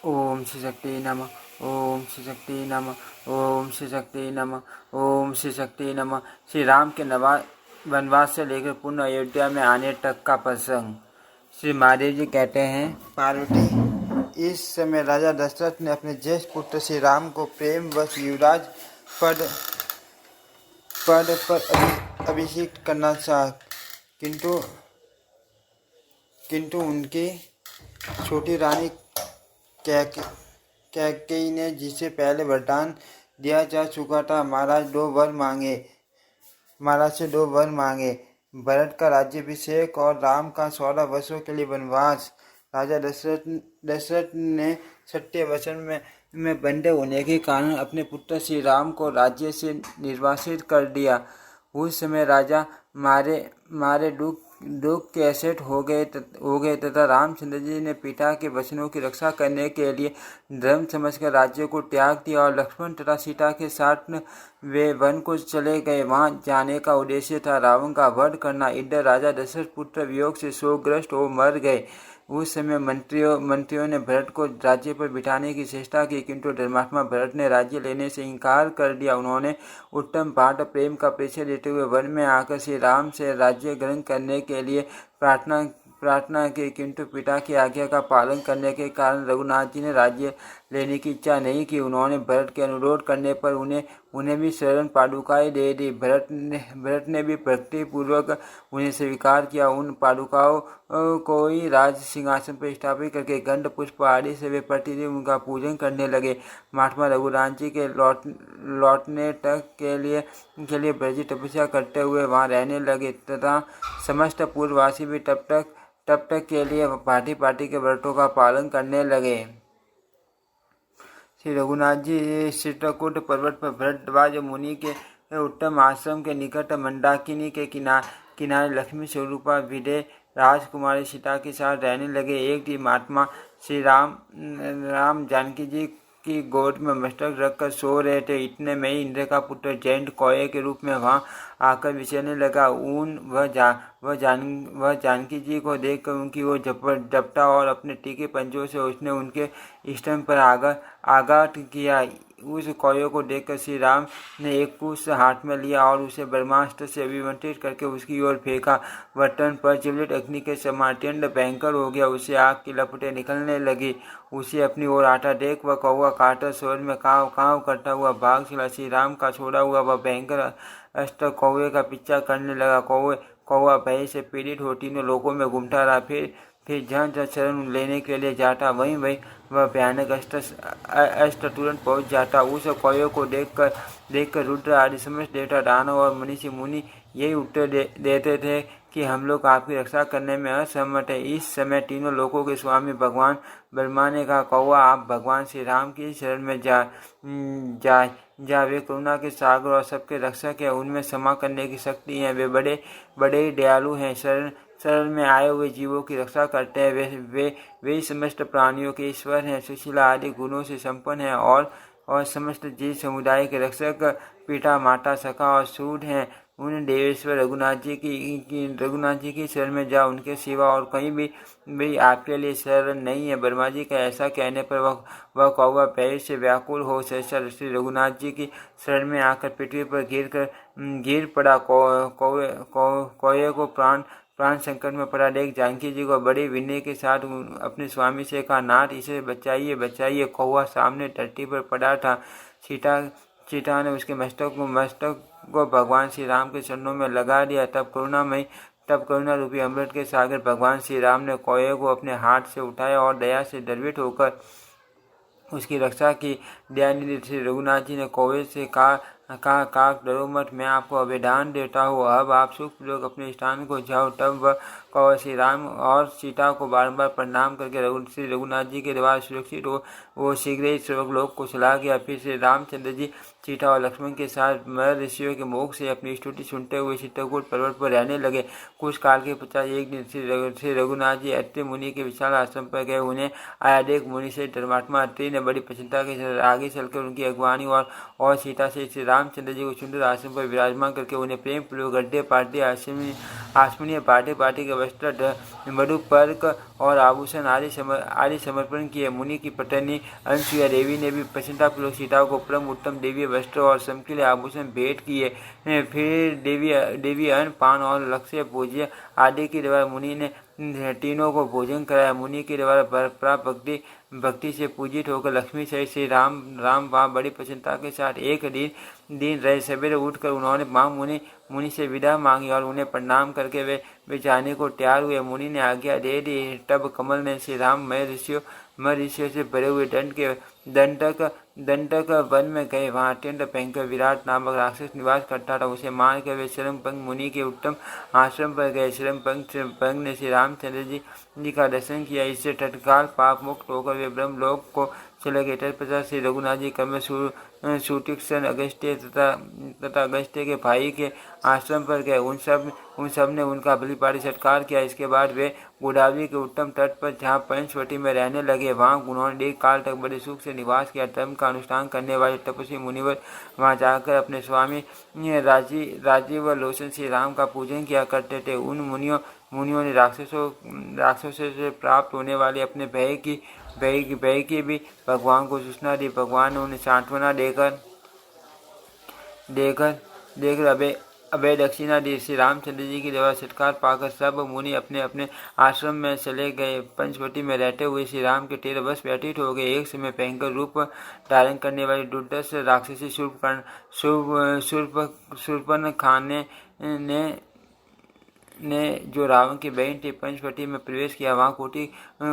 ओम श्री शक्ति नमः। ओम श्री शक्ति नमः। ओम श्री शक्ति नमः। ओम श्री शक्ति नमः। श्री राम के वनवास से लेकर पुनः अयोध्या में आने तक का प्रसंग। श्री महादेव जी कहते हैं, पार्वती, इस समय राजा दशरथ ने अपने ज्येष्ठ पुत्र श्री राम को प्रेम वश युवराज पद पर अभिषेक करना चाहा, किंतु उनकी छोटी रानी कैकेयी ने, जिसे पहले वरदान दिया जा चुका था, महाराज से 2 वर मांगे, भरत का राज्याभिषेक और राम का 16 वर्षों के लिए वनवास। राजा दशरथ ने सत्य वचन में बंधे होने के कारण अपने पुत्र श्री राम को राज्य से निर्वासित कर दिया। उस समय राजा मारे दुख के असेट हो गए तथा रामचंद्र जी ने पिता के वचनों की रक्षा करने के लिए धर्म समझकर राज्य को त्याग दिया और लक्ष्मण तथा सीता के साथ वे वन को चले गए। वहां जाने का उद्देश्य था रावण का वध करना। इधर राजा दशरथ पुत्र वियोग से शोकग्रस्त हो मर गए। उस समय मंत्रियों ने भरत को राज्य पर बिठाने की चेष्टा की, किंतु धर्मात्मा भरत ने राज्य लेने से इनकार कर दिया। उन्होंने उत्तम पाठ प्रेम का परिचय देते हुए वन में आकर श्री राम से राज्य ग्रहण करने के लिए प्रार्थना की, किंतु पिता की आज्ञा का पालन करने के कारण रघुनाथ जी ने राज्य लेने की इच्छा नहीं की। उन्होंने भरत के अनुरोध करने पर उन्हें भी शरण पादुकाएं दे दी। भरत ने भी भक्ति पूर्वक उन्हें स्वीकार किया। उन पादुकाओं को ही राज सिंहासन पर स्थापित करके गंध पुष्प आदि से वे प्रतिदिन उनका पूजन करने लगे। महात्मा रघुनाथ जी के लौटने तक के लिए ब्रज तपस्या करते हुए वहां रहने लगे तथा समस्त पूर्ववासी भी तब तक के लिए पार्टी के व्रतों का पालन करने लगे। श्री रघुनाथ जी चित्रकूट पर्वत पर भरद्वाज मुनि के उत्तम आश्रम के निकट मंदाकिनी के किनारे लक्ष्मी स्वरूपा विदे राजकुमारी सीता के साथ रहने लगे। एक दिन महात्मा श्री राम जानकी जी की गोद में मस्तक रखकर सो रहे थे। इतने में ही इंद्र का पुत्र जयंत कोये के रूप में वहां आकर विचरने लगा। वह जानकी जी को देखकर उनकी ओर झपटा और अपने तीखे पंजों से उसने उनके स्तन पर आघात किया। उस कोये को देखकर श्री राम ने एक कुश हाथ में लिया और उसे ब्रह्मास्त्र से अभिमंत्रित करके उसकी ओर फेंका। वह तन पर ज्वलित अग्नि के समान अत्यंत भयंकर हो गया। उसे आग की लपटें निकलने लगी। उसे अपनी ओर आता देख वह कौवा काटर स्वर में काव काव करता हुआ भाग चला। श्री राम का छोड़ा हुआ वह भयंकर अस्त्र कौवे का पीछा करने लगा। कौवा भय से पीड़ित हो तीनों लोकों में घूमता रहा। फिर जहाँ शरण लेने के लिए जाता वहीं वह भयानक अस्त्र तुरंत पहुंच जाता। उस कौवे को देखकर रुद्र आदि समस्त देवता दानव और मनीषी मुनि यही उत्तर देते थे कि हम लोग आपकी रक्षा करने में असमर्थ है। इस समय तीनों लोकों के स्वामी भगवान ब्रह्मा ने कहा, कौवा आप भगवान श्री राम की शरण में जा वे करुणा के सागर और सबके रक्षक है। उनमें क्षमा करने की शक्ति है। वे बड़े ही दयालु हैं। शरण में आए हुए जीवों की रक्षा करते हैं। वे समस्त प्राणियों के ईश्वर हैं। सुशीला आदि गुणों से संपन्न है और समस्त जीव समुदाय के रक्षक पिता माता सखा और सूद हैं। उन देवेश्वर रघुनाथ जी की शरण में जा, उनके सिवा और कहीं भी आपके लिए शरण नहीं है। ब्रह्मा जी का ऐसा कहने पर वह कौवा भय से व्याकुल हो सहसा श्री रघुनाथ जी की शरण में आकर पृथ्वी पर गिर पड़ा। कौवे को प्राण संकट में पड़ा देख जानकी जी को बड़ी विनय के साथ अपने स्वामी से कहा, नाथ इसे बचाइए। कौवा सामने धरती पर पड़ा था। सीता ने उसके मस्तक को भगवान श्री राम के चरणों में लगा दिया। तब करुणा रूपी अमृत के सागर भगवान श्री राम ने कौवे को अपने हाथ से उठाया और दया से द्रवित होकर उसकी रक्षा की। दयानिधि श्री रघुनाथ जी ने कौवे से कहा, डरो मत, मैं आपको अभिदान देता हूँ। अब आप सुखपूर्वक अपने स्थान को जाओ। तब वह कौवा श्री राम और सीता को बारंबार प्रणाम करके श्री रघुनाथ जी के द्वारा सुरक्षित हो वो शीघ्र ही स्वर्गलोक को चला गया। फिर श्री रामचंद्र जी सीता और लक्ष्मण के साथ मर ऋषियों के मुख से अपनी स्तुति सुनते हुए चित्रकूट पर्वत पर रहने लगे। कुछ काल के पश्चात एक दिन श्री रघुनाथ जी अत्रि मुनि के विशाल आश्रम पर गए। उन्हें आया देख मुनि से धर्मात्मा अत्रि ने बड़ी प्रसन्नता के साथ आगे चलकर उनकी अगवानी और सीता से श्री रामचंद्र जी को सुंदर आसन पर विराजमान करके उन्हें प्रेम पूर्वक गड्ढे पाटे आसमनीय पाटे के वस्त्र मधु पर्क और आभूषण आदि समर्पण किए। मुनि की पत्नी अनसुईया देवी ने भी प्रसन्नतापूर्वक सीता को परम उत्तम देवीय वस्त्र और चमकीले आभूषण भेंट किए। फिर देवी अन्न पान और लक्ष्य पूज्य आदि के द्वारा मुनि ने तीनों को भोजन कराया। मुनि के द्वारा प्राप्त भक्ति से पूजित होकर लक्ष्मी सहित श्री राम वहाँ बड़ी प्रसन्नता के साथ एक दिन रहे। सवेरे उठकर उन्होंने माँ मुनि से विदा मांगी और उन्हें प्रणाम करके वे जाने को तैयार हुए। मुनि ने आज्ञा दे दी। तब कमल ने श्री राम मय ऋषियों से भरे हुए दंडक वन में गए। वहाँ अत्यंत भयंकर विराट नामक राक्षस निवास करता था। उसे मार कर वे शरमपंग मुनि के उत्तम आश्रम पर गए। शरमपंग ने श्री रामचंद्र जी का दर्शन किया। इससे तत्काल पाप मुक्त होकर वे ब्रह्मलोक को चले गए। तत्पश्चात श्री रघुनाथ जी क्रम सुतीक्ष्ण अगस्त्य तथा अगस्त्य के भाई के आश्रम पर गए। उन सब ने उनका बलिपाटी सत्कार किया। इसके बाद वे गोदावरी के उत्तम तट पर जहाँ पंचवटी में रहने लगे। वहाँ उन्होंने दीर्घ काल तक बड़े सुख से निवास किया। धर्म का अनुष्ठान करने वाले तपस्वी मुनिवर वहाँ जाकर अपने स्वामी राजीव लोचन श्री राम का पूजन किया करते थे। उन मुनियों ने राक्षसों से प्राप्त होने वाले अपने भय की भी भगवान को सूचना दी। भगवान ने उन्हें सांत्वना देकर अभय दक्षिणा दी। श्री रामचंद्र जी के द्वारा सत्कार पाकर सब मुनि अपने अपने आश्रम में चले गए। पंचवटी में रहते हुए श्री राम के 13 वर्ष व्यतीत हो गए। एक समय भयंकर रूप धारण करने वाली दुर्दश राक्षसी शूर्पणखा ने जो रावण की बहन थी पंचवटी में प्रवेश किया। वहाँ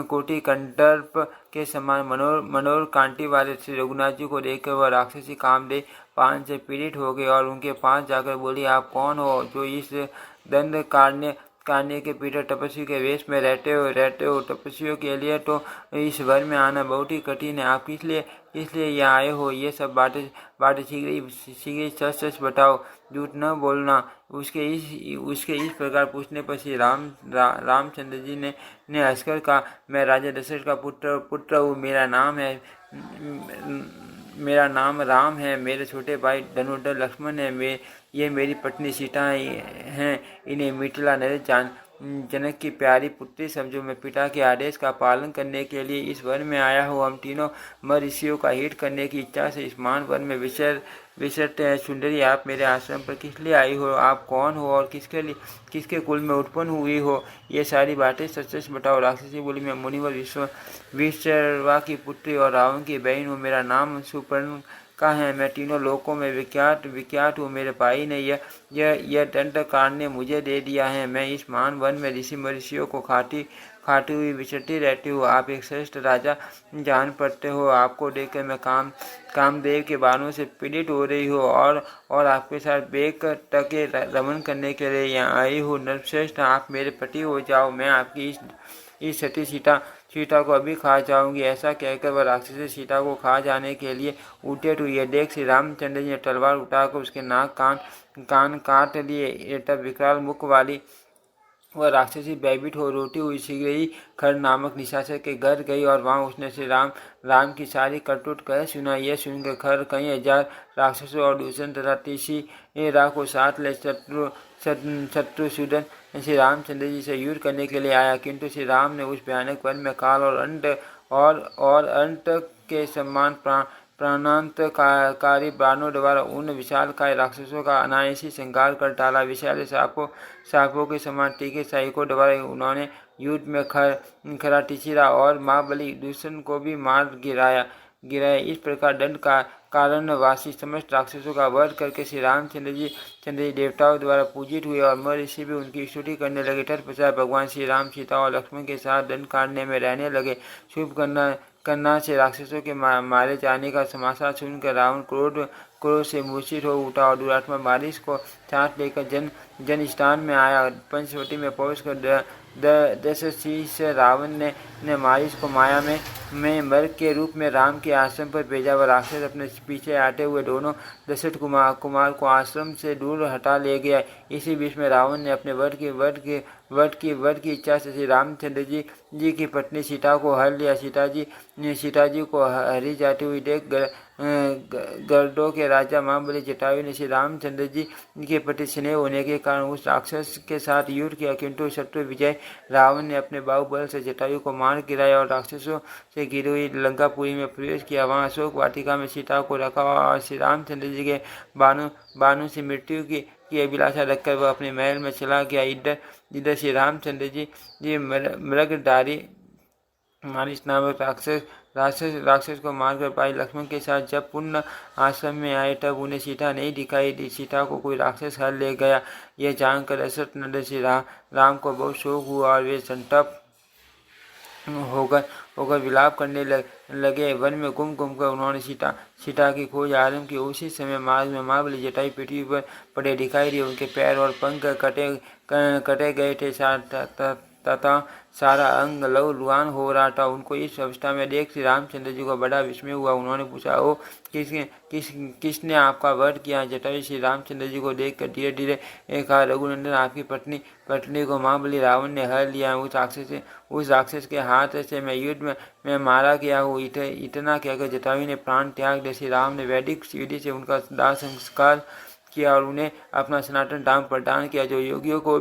कोटि कंदर्प के समान मनोहर कांति वाले श्री रघुनाथ जी को देखकर वह राक्षसी कामदेव पान से पीड़ित हो गई और उनके पास जाकर बोली, आप कौन हो जो इस दंड काटने के पीछे तपस्वी के वेश में रहते हो। तपस्वियों के लिए तो इस वन में आना बहुत ही कठिन है। आप किस लिए यहाँ आए हो? ये सब बातें शीघ्र सच बताओ, झूठ न बोलना। उसके इस प्रकार पूछने पर श्री रामचंद्र जी ने हंसकर कहा, मैं राजा दशरथ का पुत्र हूँ। मेरा नाम राम है। मेरे छोटे भाई धनुर्धर लक्ष्मण है। ये मेरी पत्नी सीता हैं। इन्हें मिथिला नरेश जनक की प्यारी पुत्री समझो। मैं पिता के आदेश का पालन करने के लिए इस वन में आया हूँ। हम तीनों ऋषियों का हित करने की इच्छा से इस मान वन में विचरते हैं। सुंदरी, आप मेरे आश्रम पर किस लिए आई हो? आप कौन हो और किसके कुल में उत्पन्न हुई हो? ये सारी बातें सच बताओ। राक्षसी बोली, मैं मुनिवर विश्रवा की पुत्री और रावण की बहन हूँ। मेरा नाम शूर्पणखा है। मैं तीनों लोकों में विख्यात हूँ। मेरे भाई ने यह दंडकांड ने मुझे दे दिया है। मैं इस मान वन में ऋषियों को खाती हुई विचरती रहती हूँ। आप एक श्रेष्ठ राजा जान पड़ते हो। आपको देखकर मैं कामदेव के बाणों से पीड़ित हो रही हूँ और आपके साथ बेक टके रमन करने के लिए यहाँ आई हूँ। नरश्रेष्ठ, आप मेरे पति हो जाओ। मैं आपकी इस सती सीता को अभी खा जाऊंगी। ऐसा कहकर वह राक्षसी सीता को खा जाने के लिए उद्यत हुई। देख श्री रामचंद्र जी ने तलवार उठाकर उसके नाक कान काट लिए। तब विकराल मुख वाली वह राक्षसी भयभीत हो रोती हुई शीघ्र ही खर नामक निशाचर के घर गई और वहाँ उसने श्री राम की सारी करतूत कह सुना। यह सुनकर खर कई हजार राक्षसों और दूषण तथा तीसरा को साथ ले शत्रुसूदन श्री रामचंद्र जी से युद्ध करने के लिए आया। किंतु श्री राम ने उस भयानक वन में काल और अंत के समान प्राणांतकारी बाणों द्वारा उन विशालकाय राक्षसों का अनायासी संहार कर डाला। विशाल सांपों के समान तीखे सैनिकों द्वारा उन्होंने युद्ध में खरा तीसरा और महाबली दूषण को भी मार गिराया। इस प्रकार दंड का कारणवासी समस्त राक्षसों का वध करके श्री रामचंद्र जी देवताओं द्वारा पूजित हुए और महर्षि भी उनकी स्तुति करने लगे। तत्पश्चात भगवान श्री राम सीता और लक्ष्मण के साथ दंड काटने में रहने लगे। शुभ करना से राक्षसों के मारे जाने का समाचार सुनकर रावण क्रोध से मूर्छित हो उठा और दुरात्मा मारीच को साथ लेकर जन स्थान में आया। पंचवटी में पहुंचकर दशशीष रावण ने मारीच को माया में मर्ग के रूप में राम के आश्रम पर भेजा। वह राक्षस अपने पीछे आते हुए दोनों दशरथ कुमार को आश्रम से दूर हटा ले गया। इसी बीच में रावण ने अपने वट की इच्छा से श्री रामचंद्र जी की पत्नी सीता को हर लिया। सीता जी को हरी जाती हुई देख गरुड़ों के राजा महाबली जटायु ने श्री रामचंद्र जी के प्रति स्नेह होने के कारण उस राक्षस के साथ युद्ध किया, किंतु शत्रु विजय रावण ने अपने बाहुबल से जटायु को मार गिराया और राक्षसों से घिरी हुई लंकापुरी में प्रवेश किया। वहां अशोक वाटिका में सीता को रखा और श्री रामचंद्र जी के बाणों से मृत्यु की अभिलाषा रखकर वह अपने महल में चला गया। इधर श्री रामचंद्र जी मृगधारी मारिच नामक राक्षस को मारकर भाई लक्ष्मण के साथ जब पुनः आश्रम में आए तब उन्हें सीता नहीं दिखाई दी। सीता को कोई राक्षस हर ले गया। यह जानकर दशरथ नंदन श्री राम को बहुत शोक हुआ और वे संतप्त होकर विलाप करने लगे। वन में घूम कर उन्होंने सीता की खोज आरंभ की। उसी समय मार्ग में महाबली जटायु पृथ्वी पर पड़े दिखाई दिए। उनके पैर और पंख कटे गए थे तथा सारा अंग लहूलुहान हो रहा था। उनको इस अवस्था में देख श्री रामचंद्र जी को बड़ा विस्मय हुआ। उन्होंने पूछा, ओ किसने आपका वध किया? जटायु श्री रामचंद्र जी को देखकर धीरे धीरे कहा, रघुनंदन, आपकी पत्नी को महाबली रावण ने हर लिया। उस राक्षस के हाथ से मैं युद्ध में मारा गया हूँ। इतना कहकर जटायु ने प्राण त्याग दिया। श्री राम ने वैदिक विधि से उनका दाह संस्कार किया और उन्हें अपना सनातन धाम प्रदान किया, जो योगियों को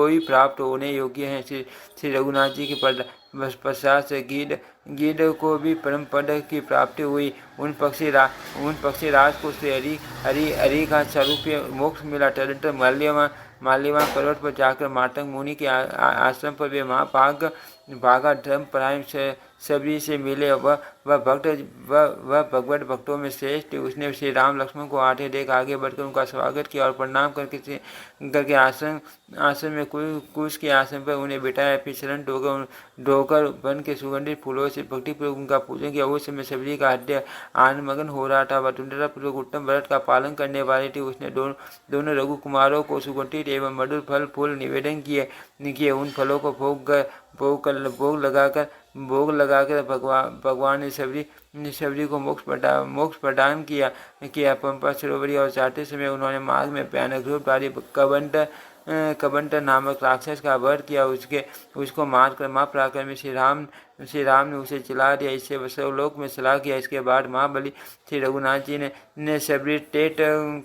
भी प्राप्त होने योग्य हैं। श्री रघुनाथ जी के पश्चात से गीध को भी परम पद की प्राप्ति हुई। उन पक्षी राज को श्री हरि का स्वरूप मोक्ष मिला। तदंतर माल्यवान पर्वत पर जाकर मातंग मुनि के आश्रम पर वे भागा धर्म परायण सबरी से मिले। वह भगवत भक्तों में श्रेष्ठ। उसने श्री राम लक्ष्मण को आते देख आगे बढ़कर उनका स्वागत किया और प्रणाम करके आश्रम में कुश के आश्रम पर उन्हें बिठाया। फिर शरण ढोकर वन के सुगंधित फूलों से भक्तिपूर्वक उनका पूजन किया। उस समय सबरी का हृदय आनंदमग्न हो रहा था। वह तुंडरापूर्वक उत्तम व्रत का पालन करने वाली थी। उसने दोनों रघु कुमारों को सुगंधित एवं मधुर फूल निवेदन किए। उन फलों को भोग लगाकर भगवान ने सबरी को मोक्ष प्रदान किया। पंपा सरोवरी और जाते समय उन्होंने मार्ग में भयानक रूपधारी कबंट नामक राक्षस का वध किया। उसको मारकर महापराक्रमी श्री राम ने उसे जला दिया। इससे वसुलोक में चला गया। इसके बाद महाबली श्री रघुनाथ जी ने सबरी टेट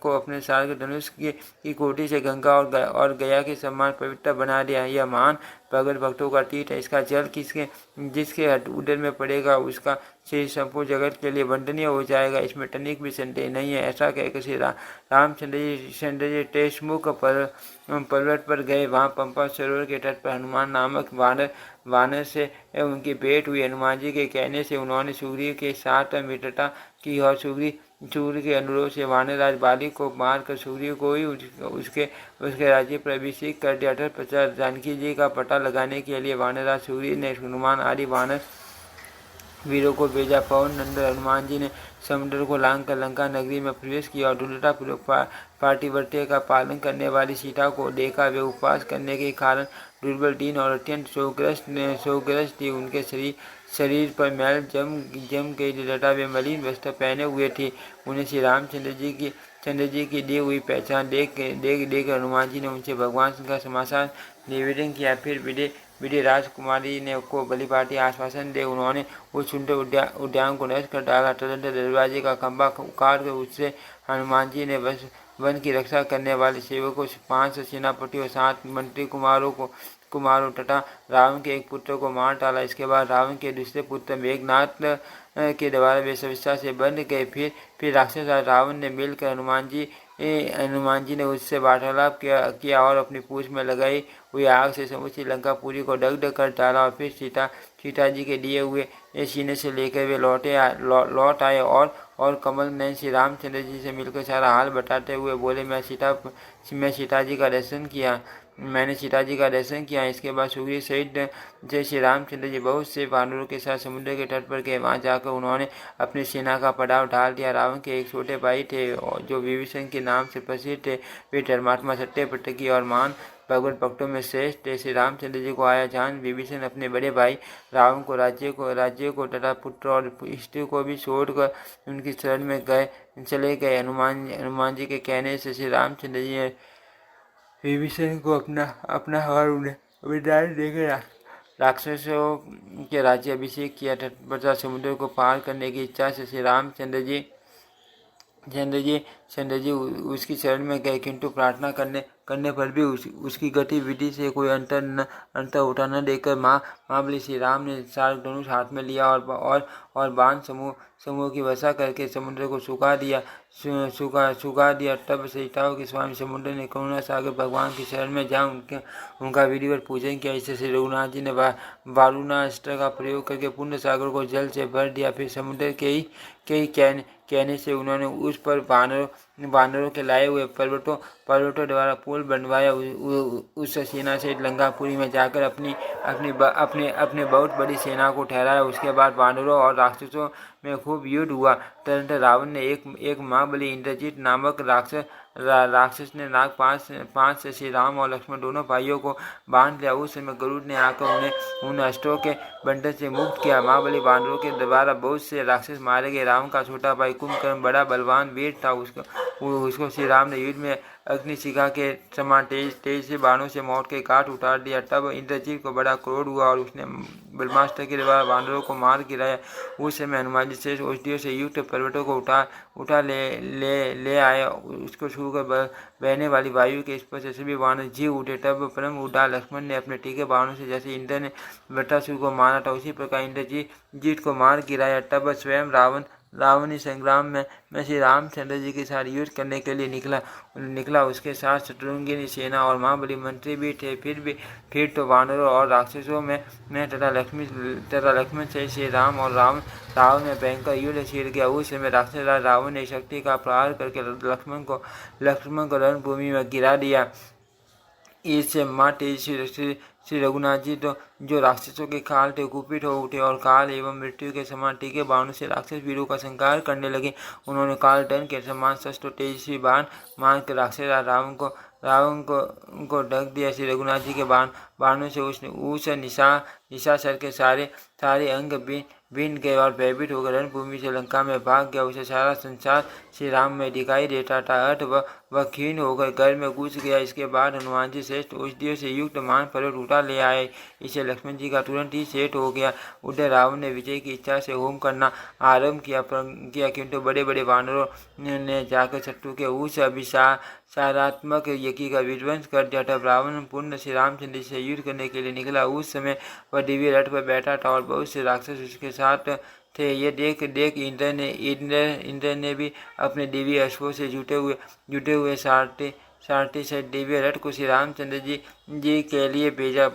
को अपने सार धनुष की कोटि से गंगा और गया के समान पवित्र बना दिया। यह महान भगवत भक्तों का तीर्थ है। इसका जल जिसके उदर में पड़ेगा उसका श्री संपूर्ण जगत के लिए वंदनीय हो जाएगा। इसमें तनिक भी संदेह नहीं है। ऐसा कहकर श्री रामचंद्र जी टेशमुख पर्वत पर गए। वहाँ पंपा सरोवर के तट पर हनुमान नामक वानर से उनकी भेंट हुई। हनुमान जी के कहने से उन्होंने सुग्रीव के साथ मित्रता की और सूर्य के अनुरोध से वानरराज बाली को मारकर सुग्रीव को ही उसके राज्य पर अभिषेक कर दिया। तत्पश्चात जानकी जी का पता लगाने के लिए वानरराज सुग्रीव ने हनुमान आदि वानर वीरों को भेजा। पवन नंदन हनुमान जी ने समुद्र को लांघकर लंका नगरी में प्रवेश किया और दृढ़तापूर्वक पातिव्रत्य का पालन करने वाली सीता को देखा। वे उपवास करने के कारण दुर्बल, दीन और अत्यंत शोकग्रस्त थी। उनके शरीर पर मैल जम गई तथा वे मलिन वस्त्र पहने हुए थे। उन्हें श्री रामचंद्र जी की दी हुई पहचान देख हनुमान जी ने उनसे भगवान का समाचार निवेदन किया। फिर विधि राजकुमारी ने को बलिपाटी आश्वासन दे उन्होंने उस सुंदर उद्यान को नष्ट कर डाला। तदंतर दरवाजे का खंभा उखाड़ कर उससे हनुमान जी ने वन की रक्षा करने वाले सेवकों 5 सेनापति और 7 मंत्री कुमारों तथा रावण के एक पुत्र को मार डाला। इसके बाद रावण के दूसरे पुत्र मेघनाथ के द्वारा वे सविस्ता से बंध गए। फिर राक्षस रावण ने मिलकर हनुमान जी ने उससे वार्तालाप किया और अपनी पूंछ में लगाई हुई आग से समूची लंकापुरी को दग्ध कर डाला। और फिर सीता जी के दिए हुए सीने से लेकर वे लौट आए और कमल ने श्री रामचंद्र जी से मिलकर सारा हाल बताते हुए बोले, मैंने सीता जी का दर्शन किया। इसके बाद सुग्रीव सहित जय श्री रामचंद्र जी बहुत से वानरों के साथ समुद्र के तट पर गए। वहां जाकर उन्होंने अपनी सेना का पड़ाव डाल दिया। रावण के एक छोटे भाई थे जो विभीषण के नाम से प्रसिद्ध थे। वे धर्मात्मा, सत्य, प्रत्यकी और महान भगवत भक्तों में श्रेष्ठ थे। श्री रामचंद्र जी को आया जान विभीषण अपने बड़े भाई रावण को राज्य को तथा पुत्र और स्त्री को भी छोड़कर उनकी शरण में चले गए। हनुमान जी के कहने से श्री रामचंद्र जी ने विभीषण को अपना और उन्हें वरदान देकर राक्षसों के राज्य अभिषेक किया। तटवर्ती समुद्र को पार करने की इच्छा से श्री रामचंद्र जी उसकी शरण में गए, किंतु प्रार्थना करने पर भी उसकी गतिविधि से कोई अंतर उठा न देकर महाबली श्री राम ने शार्क धनुष हाथ में लिया और बाण समूह की वर्षा करके समुद्र को सुखा दिया। तब सीताओं के स्वामी समुद्र ने करुणा सागर भगवान की शरण में जा उनका विधिवत पूजन किया। इससे श्री रघुनाथ जी ने वारुणास्त्र का प्रयोग करके पुण्य सागर को जल से भर दिया। फिर समुद्र के ही कहने से उन्होंने उस पर बानरों के लाए हुए पर्वतों द्वारा पुल बनवाया। उस सेना से लंकापुरी में जाकर अपनी बहुत बड़ी सेना को ठहराया। उसके बाद बानरों और राक्षसों में खूब युद्ध हुआ। तदनंतर रावण ने एक महाबली इंद्रजीत नामक राक्षस ने नाग पांच से श्री राम और लक्ष्मण दोनों भाइयों को बांध लिया। उस समय गरुड़ ने आकर उन्हें उन अष्टों के बंधन से मुक्त किया। महाबली बानरों के द्वारा बहुत से राक्षस मारे गए। रावण का छोटा भाई कुंभकर्ण बड़ा बलवान वीर था। उसको श्री राम ने युद्ध में अग्निशिखा के समान तेज से बाणों से मौत के घाट उतार दिया। तब इंद्रजीत को बड़ा क्रोध हुआ और उसने ब्रह्मास्त्र के द्वारा बानरों को मार गिराया। उस समय हनुमान जी शेष औषधियों से युक्त पर्वतों को उठा ले आए। उसको छूकर बहने वाली वायु के स्पर्श से सभी बानर जी उठे। तब परम उदार लक्ष्मण ने अपने तीखे बाणों से जैसे इंद्र ने वृत्रासुर को मारा था उसी प्रकार इंद्रजीत को मार गिराया। तब स्वयं रावण इस संग्राम में श्री रामचंद्र जी के साथ युद्ध करने के लिए निकला। उसके साथ शत्रुंजय सेना और महाबली मंत्री भी थे। फिर तो वानरों और राक्षसों में तथा लक्ष्मण से श्री राम और रावण में भयंकर युद्ध छिड़ गया। उस समय राक्षस रावण ने शक्ति का प्रहार करके लक्ष्मण को रणभूमि में गिरा दिया। इससे माँ तेज श्री रघुनाथ जी तो जो राक्षसों के काल थे कुपित हो उठे और काल एवं मृत्यु के समान तीखे बाणों से राक्षस वीरों का संहार करने लगे। उन्होंने काल दंड के समान शस्त्र तेजस्वी बाण मार कर राक्षस रावण को ढक दिया। श्री रघुनाथ जी के बाणों से उसने उस निशाचर के सारे अंग बीन गए और भयभीत होकर रणभूमि से लंका में भाग गया। उसे सारा संसार श्री राम में दिखाई देता था। अर्थ वह क्षीण होकर घर में घुस गया। इसके बाद हनुमान जी श्रेष्ठ औषधियों से युक्त मान पर्वत उठा ले आए। इसे लक्ष्मण जी का तुरंत ही सेठ हो गया। उधर रावण ने विजय की इच्छा से होम करना आरंभ किया, किंतु बड़े बड़े वानरों ने जाकर शत्रु के उस अभिशारात्मक यज्ञ का विध्वंस कर दिया। तब रावण पुण्य श्री रामचंद्र से युद्ध करने के लिए निकला। उस समय वह दिव्य रथ पर बैठा था और बहुत से राक्षस उसके साथ थे। ये देख इंद्र ने भी अपने दिव्य अश्वों से जुटे हुए सारथी से दिव्य रथ को श्री रामचंद्र जी के लिए भेजा।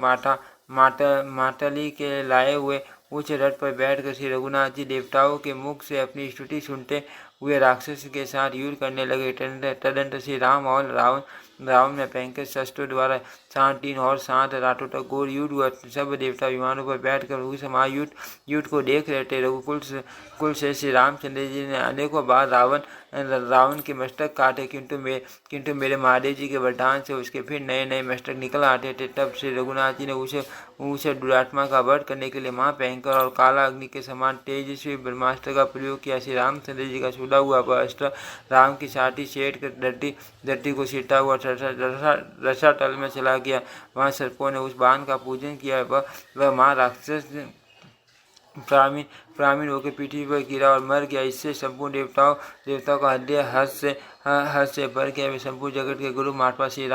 मातली के लाए हुए उस रथ पर बैठकर श्री रघुनाथ जी देवताओं के मुख से अपनी स्तुति सुनते हुए राक्षस के साथ युद्ध करने लगे। तदनंतर श्री राम और रावण में भयंकर शस्त्रों द्वारा 7 दिन और 7 रातों तक घोर युद्ध हुआ। सब देवता विमानों पर बैठकर उस महायुद्ध को देख रहे थे। रघुकुल से श्री रामचंद्र जी ने अनेकों बार रावण के मस्तक काटे, किंतु मेरे महादेव जी के वरदान से उसके फिर नए नए मस्तक निकल आते थे। तब श्री रघुनाथ जी ने उसे दुरात्मा का वध करने के लिए महाभयंकर और काला अग्नि के समान तेजस्वी ब्रह्मास्त्र का प्रयोग किया। श्री रामचंद्र जी का छुड़ा हुआ वह अस्त्र राम की छाती छेद कर धरती को छीटा हुआ रसातल में चला गया। वहाँ सर्पों ने उस बाण का पूजन किया। वह माँ राक्षस प्रामीण होकर पृथ्वी पर गिरा और मर गया। इससे संपूर्ण देवताओं का हृदय हर्ष से भर गया। वे संपूर्ण जगत के गुरु महात्मा श्री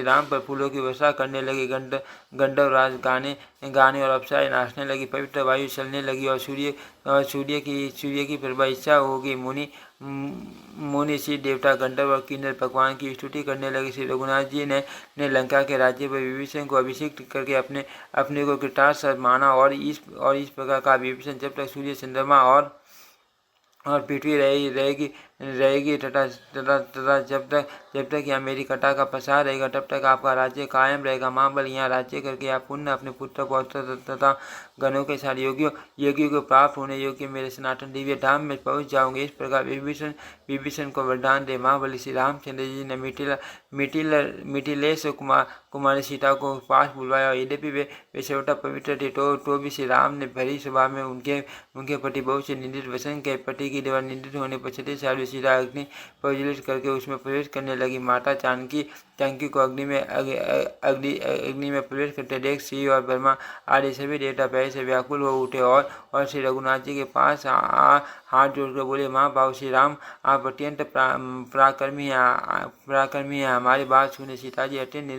राम पर फूलों की वर्षा करने लगे। गंधर्व राज गाने और अप्सराएं नाचने लगी। पवित्र वायु चलने लगी और सूर्य की प्रभा इच्छा होगी। मुनि श्री देवता गंधर्व और किन्नर भगवान की स्तुति करने लगे। श्री रघुनाथ जी ने लंका के राज्य पर विभीषण को अभिषेक करके अपने को कृतार्थ माना और इस प्रकार का विभीषण जब तक सूर्य चंद्रमा और पृथ्वी रहेगी तथा जब तक यहाँ मेरी कटा का पसार रहेगा तब तक आपका राज्य कायम रहेगा। महाबल यहाँ राज्य करके आप पुण्य अपने पुत्र पौत्र तथा गणों के साथ योगियों को प्राप्त होने योग्य मेरे सनातन दिव्य धाम में पहुँच जाओगे। इस प्रकार विभीषण को वरदान दे महाबली श्री रामचंद्र जी ने मिथिलेश कुमारी सीता को पास बुलवाया। यद्यपि वे सर्वथा पवित्र थे तो भी श्री राम ने भरी सभा में उनके प्रति बहुत से निंदित वचन के पति की द्वारा निंदित होने पर छठी हुए सीता अग्नि प्रज्वलित करके उसमें प्रवेश करने लगी। माता जानकी को अग्नि में प्रवेश करते देख शिव और ब्रह्मा आदि सभी देवता भय से व्याकुल हो उठे और श्री रघुनाथ जी के पास हाथ जोड़कर बोले, माँ बाबू श्री राम, आप अत्यंत पराक्रमी हैं। हमारी बात सुने। सीता जी अत्यंत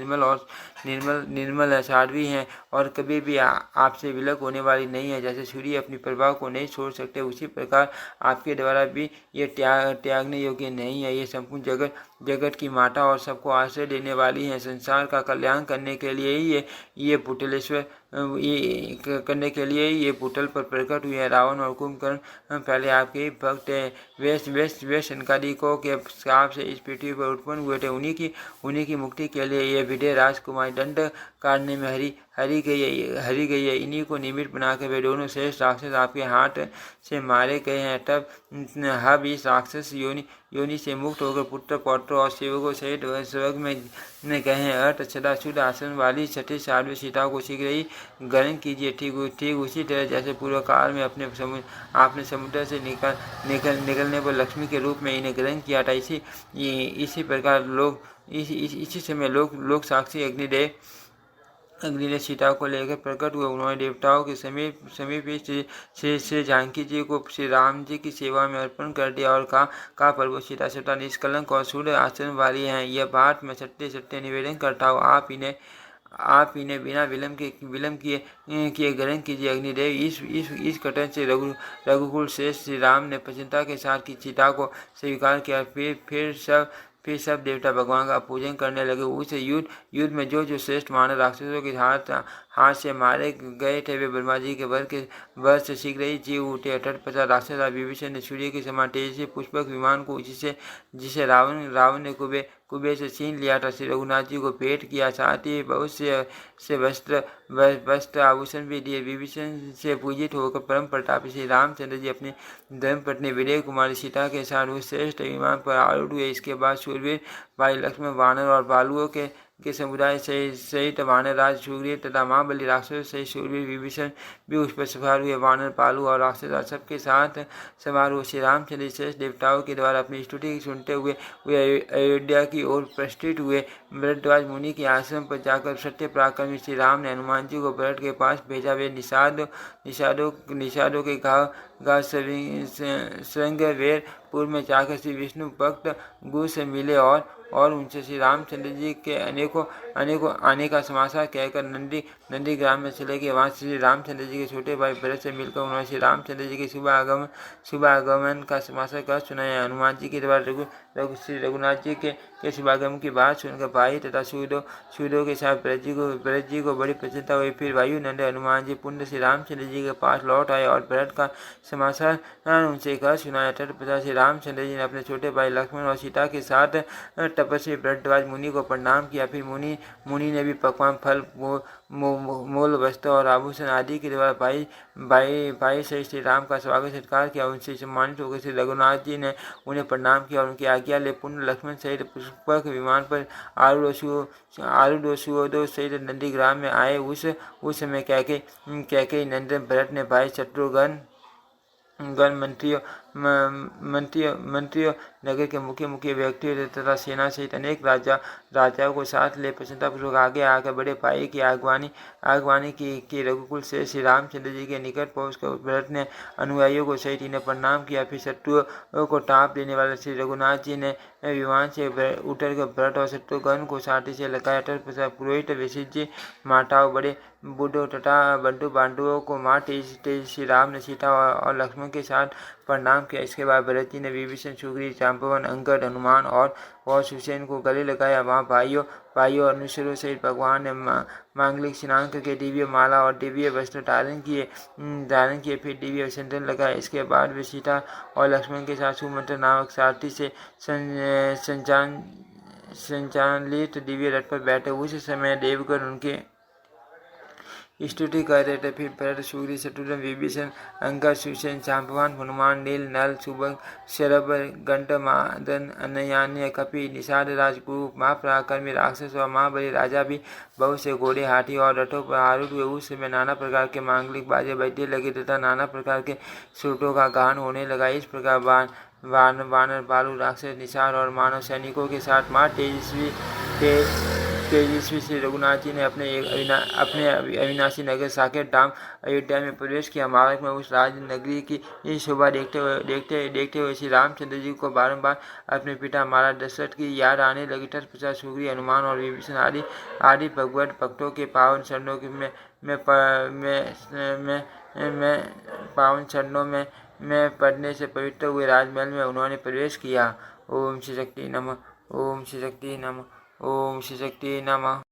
निर्मल साध्वी हैं और कभी भी आपसे विलग होने वाली नहीं है। जैसे सूर्य अपनी प्रभाव को नहीं छोड़ सकते, उसी प्रकार आपके द्वारा भी ये त्यागने योग्य नहीं है। ये संपूर्ण जगत की माता और सबको आश्रय देने वाली हैं। संसार का कल्याण करने के लिए ही ये पुटलेश्वर करने के लिए ये पुटल पर प्रकट हुए हैं। रावण और कुंभकर्ण पहले आपके ही भक्त हैं। वे शनकादिकों के श्राप से इस पृथ्वी पर उत्पन्न हुए थे। उन्हीं की मुक्ति के लिए ये विदेह राजकुमारी दंड काटने में हरी गई है। इन्हीं को निमित्त बनाकर वे दोनों श्रेष्ठ राक्षस आपके हाथ से मारे गए हैं। तब हम इस राक्षस योनि से मुक्त होकर पुत्र पौत्र और सेवकों सहित स्वर्ग में गए हैं। अर्थ सदा शुद्ध आसन वाली छठी साध्वी सीता को शीघ्र ही ग्रहण कीजिए। ठीक उसी तरह जैसे पूर्व काल में आपने समुद्र से निकलने पर लक्ष्मी के रूप में इन्हें ग्रहण किया था। इसी प्रकार इसी समय लोक साक्षी अग्नि ने सीता को लेकर प्रकट हुए। उन्होंने देवताओं के समीप श्री जानकी जी को श्री राम जी की सेवा में अर्पण कर दिया और कहा प्रभु सीता सदा निष्कलंक और शुद्ध आचरण वाली हैं। यह बात मैं सत्य निवेदन करता हूँ। आप इन्हें बिना विलम्ब किए ग्रहण कीजिए। अग्निदेव इस कथन से रघुकुल से श्री राम ने प्रसन्नता के साथ सीता को स्वीकार किया। फिर सब देवता भगवान का पूजन करने लगे। उस युद्ध में जो श्रेष्ठ मानव राक्षसों के हाथ से मारे गए थे, वे ब्रह्मा जी के वर से शीघ्र ही जीव उठे। तत्पश्चात राक्षस विभीषण ने सूर्य के समान तेज से पुष्पक विमान को जिसे रावण ने कुबेर से छीन लिया था, श्री रघुनाथ जी को भेंट किया। साथ ही बहुत से वस्त्र आभूषण भी दिए। विभीषण से पूजित होकर परम प्रतापी श्री रामचंद्र जी अपनी धर्मपत्नी विदेह कुमारी सीता के साथ उस श्रेष्ठ विमान पर आरूढ़ हुए। इसके बाद शूरवीर भाई लक्ष्मण, वानर और भालुओं के समुदाय सहित वानरराज सुग्रीव तथा महाबली राक्षसों सहित शूरवीर विभीषण भी उस पर सवार हुए। वानर, भालू और राक्षस सबके साथ सवार हुए। श्री रामचंद्र श्रेष्ठ देवताओं के द्वारा अपनी स्तुति सुनते हुए अयोध्या की ओर प्रस्थित हुए। भरद्वाज मुनि के आश्रम पर जाकर सत्य पराक्रमी श्री राम ने हनुमान जी को भरत के पास भेजा। वे निषादों के गाँव श्रृंगवेरपुर में जाकर श्री विष्णु भक्त गुरु से मिले और उनसे श्री रामचंद्र जी के अनेकों आने का समाचार कहकर नंदी ग्राम में चले गए। वहाँ श्री रामचंद्र जी के छोटे भाई भरत से मिलकर उन्होंने श्री रामचंद्र जी के शुभ आगमन का समाचार कह सुनाया। हनुमान जी के द्वारा श्री रघुनाथ जी के शुभागमन की बात सुनकर भाई तथा सूदों के साथ भरत जी को बड़ी प्रसन्नता हुई। फिर वायु नंद हनुमान जी पुण्य श्री रामचंद्र जी के पास लौट आए और भरत का समाचार उनसे कह सुनाया। तत्पश्चात श्री रामचंद्र जी ने अपने छोटे भाई लक्ष्मण और सीता के साथ तपस्वी भरद्वाज मुनि को प्रणाम किया। फिर मुनि ने भी पकवान, फल, मूल वस्त्र और आभूषण आदि के द्वारा भाई से श्री राम का स्वागत सत्कार किया। उनसे सम्मानित होकर श्री रघुनाथ जी ने उन्हें प्रणाम किया और उनकी आज्ञा ले पुण्य लक्ष्मण सहित पुष्पक विमान पर आरूढ़ सुओदों सहित नंदीग्राम में आए। उस समय कैकेयी नंदन भरत ने भाई शत्रुघ्न मंत्रियों नगर के मुख्य व्यक्तियों तथा सेना सहित अनेक राजाओं को साथ ले प्रसन्नतापूर्वक आगे आकर बड़े भाई की आगवानी की। रघुकुल से श्री रामचंद्र जी के निकट पहुंचकर भरत ने अनुयायियों को सहित इन्हें प्रणाम किया। फिर शत्रुओं को टाप देने वाले श्री रघुनाथ जी ने विमान से उतरकर भरत और शत्रुघ्न को छाती से लगाया। तत्पश्चात पुरोहित, वशिष्ठ जी, माताओं, बड़े बूढ़ों तथा बंधु बांधवों को माँ तेज श्री राम ने सीता और लक्ष्मण के साथ प्रणाम किया। इसके बाद भरत जी ने विभीषण, सुग्रीव, जाम्बवन, अंगद, हनुमान और सुसेन को गले लगाया। वहाँ भाइयों अनुचरों सहित भगवान ने मांगलिक स्नान करके दिव्य माला और दिव्य वस्त्र धारण किए। फिर दिव्य चंदन लगाया। इसके बाद वे सीता और लक्ष्मण के साथ सुमंत्र नामक सारथी से संचालित दिव्य रथ पर बैठे। उस समय देवगण स्तुति कर रहे थे। फिर भरत, सुग्रीव, शत्रुघ्न, विभीषण, अंगद, सुसेन, जाम्बवान, हनुमान, नील, नल, सुबक, शरभ, गंट, मादन, अनयान्य, कपि, निषाद, राजगुरु, महापराक्रमी राक्षस और महाबली राजा भी बहुत से घोड़े, हाथी और रथों पर आरूढ़ हुए। उस समय नाना प्रकार के मांगलिक बाजे बजने लगे तथा नाना प्रकार के सूटों का गान होने लगा। इस प्रकार वानर, भालू, राक्षस, निषाद और मानव सैनिकों के साथ मां तेजस्वी श्री रघुनाथ जी ने अपने अविनाशी नगर साकेत धाम अयोध्या में प्रवेश किया। मार्ग में उस राज नगरी की शोभा देखते हुए श्री रामचंद्र जी को बारंबार अपने पिता महाराज दशरथ की याद आने लगी। तत्पश्चात सुग्रीव, हनुमान और विभीषण आदि भगवत भक्तों के पावन चरणों में पड़ने से पवित्र हुए राजमहल में उन्होंने प्रवेश किया। ओम श्री शक्ति नमः। ओम श्री शक्ति नमः। ओम श्री शक्ति नमः।